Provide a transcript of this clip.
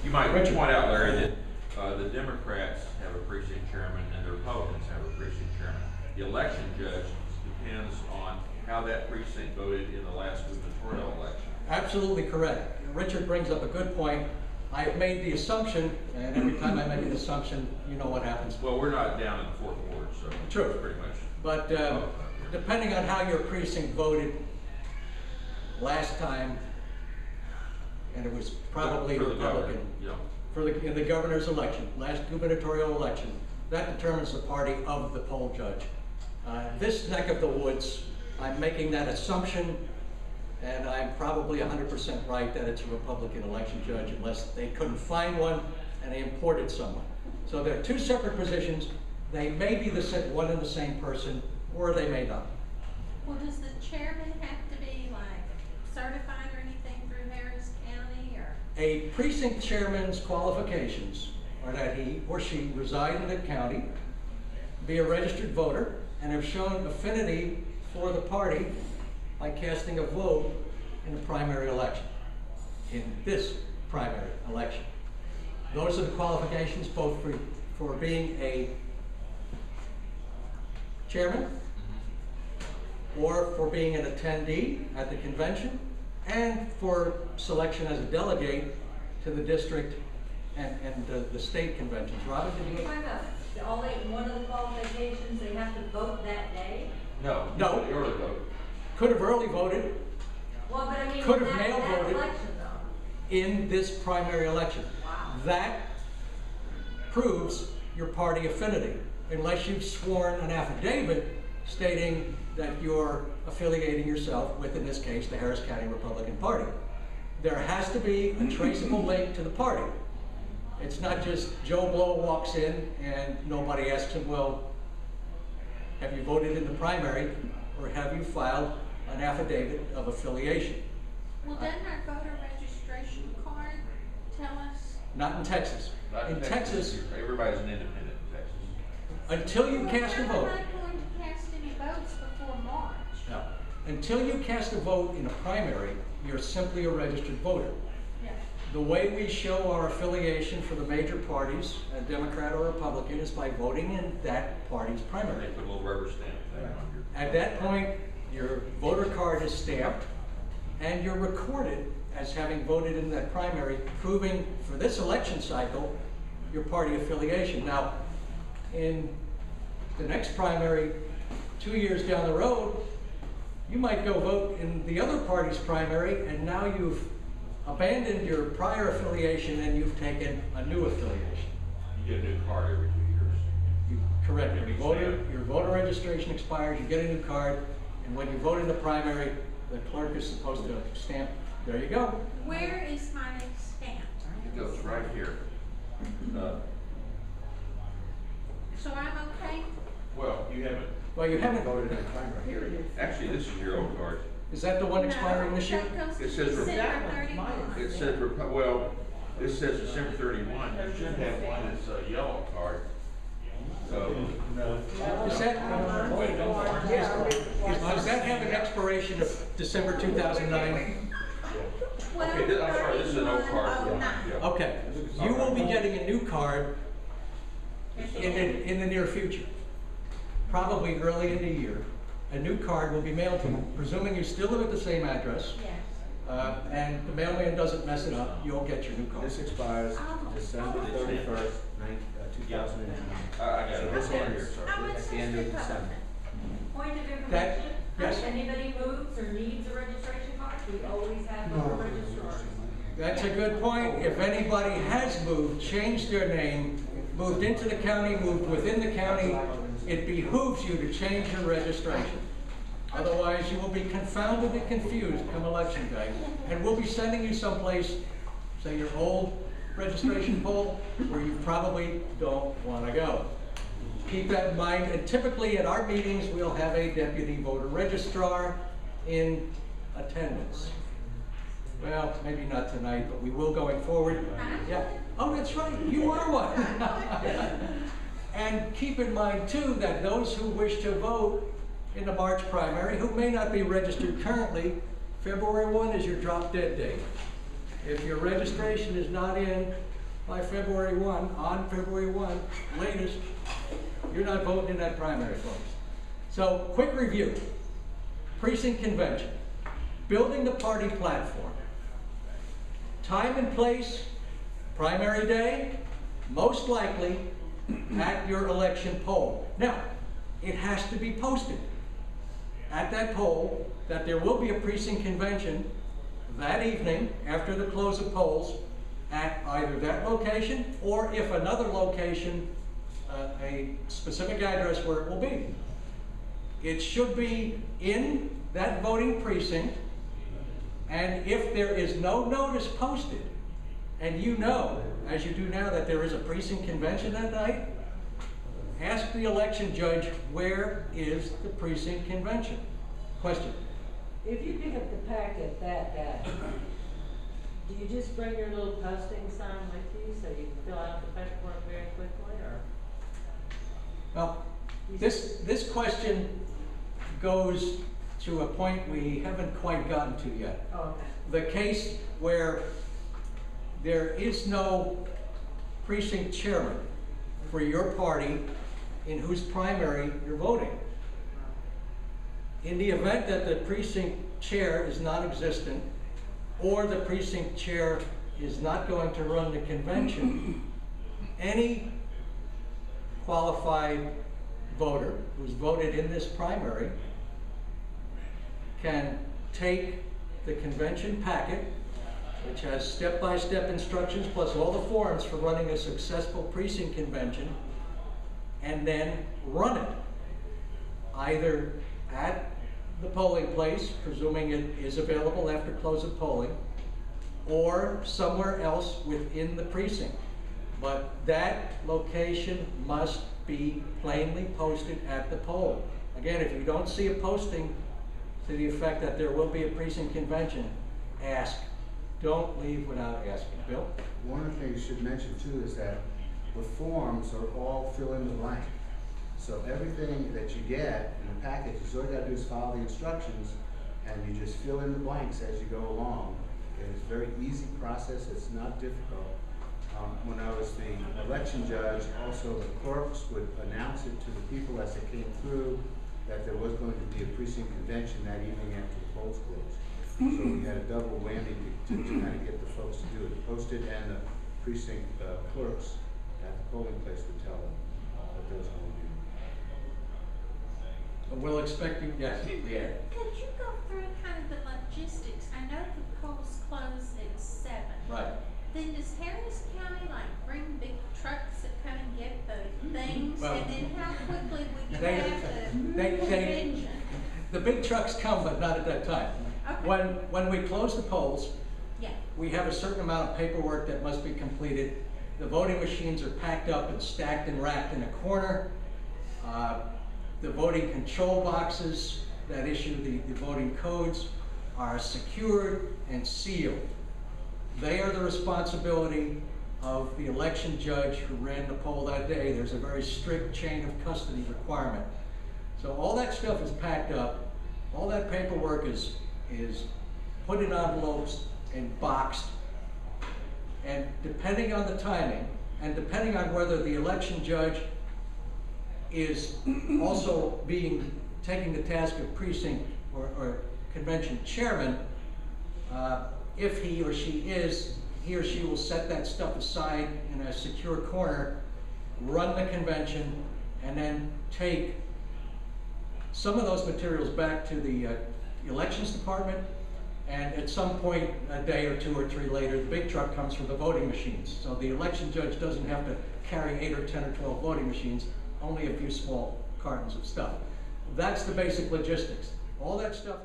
You might point out, Larry, that the Democrats have a precinct chairman and the Republicans have a precinct chairman. The election judge depends on how that precinct voted in the last gubernatorial election. Absolutely correct. Richard brings up a good point. I have made the assumption, and every time I make an assumption, you know what happens. Well, we're not down in the fourth ward, so true, it's pretty much. But depending on how your precinct voted last time, and it was probably for the Republican, in the governor's election, last gubernatorial election, that determines the party of the poll judge. This neck of the woods, I'm making that assumption, and I'm probably 100% right that it's a Republican election judge, unless they couldn't find one and they imported someone. So they're two separate positions. They may be one and the same person, or they may not. Well, does the chairman have to be like certified or anything through Harris County, or? A precinct chairman's qualifications are that he or she reside in the county, be a registered voter, and have shown affinity for the party by casting a vote in the primary election, in this primary election. Those are the qualifications both for being a chairman or for being an attendee at the convention and for selection as a delegate to the district and the state conventions. Robin, did you? Only one of the qualifications, they have to vote that day? No. Early vote. Could have early voted. Well, but I mean, could have that mail voted election, though. in this primary election. Wow. That proves your party affinity, unless you've sworn an affidavit stating that you're affiliating yourself with, in this case, the Harris County Republican Party. There has to be a traceable link to the party. It's not just Joe Blow walks in and nobody asks him, well, have you voted in the primary, or have you filed an affidavit of affiliation? Well, doesn't our voter registration card tell us? Not in Texas. Not in Texas, everybody's an independent in Texas. Until you cast a vote. We're not going to cast any votes before March. No. Until you cast a vote in a primary, you're simply a registered voter. Yeah. The way we show our affiliation for the major parties, a Democrat or Republican, is by voting in that party's primary. They put a little rubber stamp thing on your. At that point, your voter card is stamped and you're recorded as having voted in that primary, proving for this election cycle your party affiliation. Now, in the next primary, 2 years down the road, you might go vote in the other party's primary, and now you've abandoned your prior affiliation and you've taken a new affiliation. You get a new card every 2 years. Correct. Your voter registration expires, you get a new card, and when you vote in the primary, the clerk is supposed to stamp. There you go. Where is my stamp? It goes right here. So I'm okay? Well, you haven't. Well, you haven't voted in the primary. Here it is. Actually, this is your old card. Is that the one expiring this year? That goes It to says December 31. It says, well, this says December 31. You should have one that's a yellow card. So. Does that have an expiration of December 2009? Okay, I'm sorry, this is an old card. Yeah. Okay, you will be getting a new card in the near future, probably early in the year. A new card will be mailed to you, presuming you still live at the same address, Yes. and the mailman doesn't mess it up, you'll get your new card. This expires December 31st, 2009. I got it. So this one here, How much at the end of December. Point of information, yes. if anybody moves or needs a registration card, we always have voter registrars. That's a good point. If anybody has moved, changed their name, moved into the county, moved within the county, it behooves you to change your registration. Otherwise, you will be confounded and confused come election day. And we'll be sending you someplace, say your old registration poll, where you probably don't want to go. Keep that in mind. And typically at our meetings, we'll have a deputy voter registrar in attendance. Well, maybe not tonight, but we will going forward. Yeah. Oh, that's right. You are one. And keep in mind, too, that those who wish to vote in the March primary, who may not be registered currently, February 1 is your drop dead date. If your registration is not in by February 1, on February 1, latest, you're not voting in that primary, folks. So, quick review. Precinct convention. Building the party platform. Time and place, primary day, most likely at your election poll. Now, it has to be posted at that poll that there will be a precinct convention that evening after the close of polls at either that location or if another location, a specific address where it will be. It should be in that voting precinct, and if there is no notice posted, and you know, as you do now, that there is a precinct convention that night, ask the election judge, where is the precinct convention? Question. If you pick up the packet that day, do you just bring your little posting sign with you so you can fill out the paperwork very quickly, or? Well, this question goes to a point we haven't quite gotten to yet. Oh, okay. The case where there is no precinct chairman for your party in whose primary you're voting. In the event that the precinct chair is non-existent, or the precinct chair is not going to run the convention, any qualified voter who's voted in this primary can take the convention packet, which has step-by-step instructions plus all the forms for running a successful precinct convention, and then run it either at the polling place, presuming it is available after close of polling, or somewhere else within the precinct. But that location must be plainly posted at the poll. Again, if you don't see a posting to the effect that there will be a precinct convention, ask. Don't leave without asking. Bill? One of the things you should mention too is that the forms are all fill in the blank. So everything that you get in the package, all you gotta do is follow the instructions and you just fill in the blanks as you go along. It's a very easy process, it's not difficult. When I was the election judge, also the clerks would announce it to the people as they came through that there was going to be a precinct convention that evening after the polls closed. So we had a double whammy to kind of get the folks to do it. Posted and the precinct clerks at the polling place would tell them what there was going to be. We'll expect you, yes, yeah. Could you go through kind of the logistics? I know the polls close at 7. Right. Then does Harris County like bring big trucks that come and get the things? Well, and then how quickly would you they- have the they- convention? The big trucks come, but not at that time. Okay. When we close the polls, Yeah. we have a certain amount of paperwork that must be completed. The voting machines are packed up and stacked and racked in a corner. The voting control boxes that issue the voting codes are secured and sealed. They are the responsibility of the election judge who ran the poll that day. There's a very strict chain of custody requirement. So all that stuff is packed up. All that paperwork is put in envelopes and boxed. And depending on the timing, and depending on whether the election judge is also taking the task of precinct or convention chairman, if he or she will set that stuff aside in a secure corner, run the convention, and then take some of those materials back to the elections department, and at some point, a day or 2 or 3 later, the big truck comes for the voting machines. So the election judge doesn't have to carry 8 or 10 or 12 voting machines, only a few small cartons of stuff. That's the basic logistics. All that stuff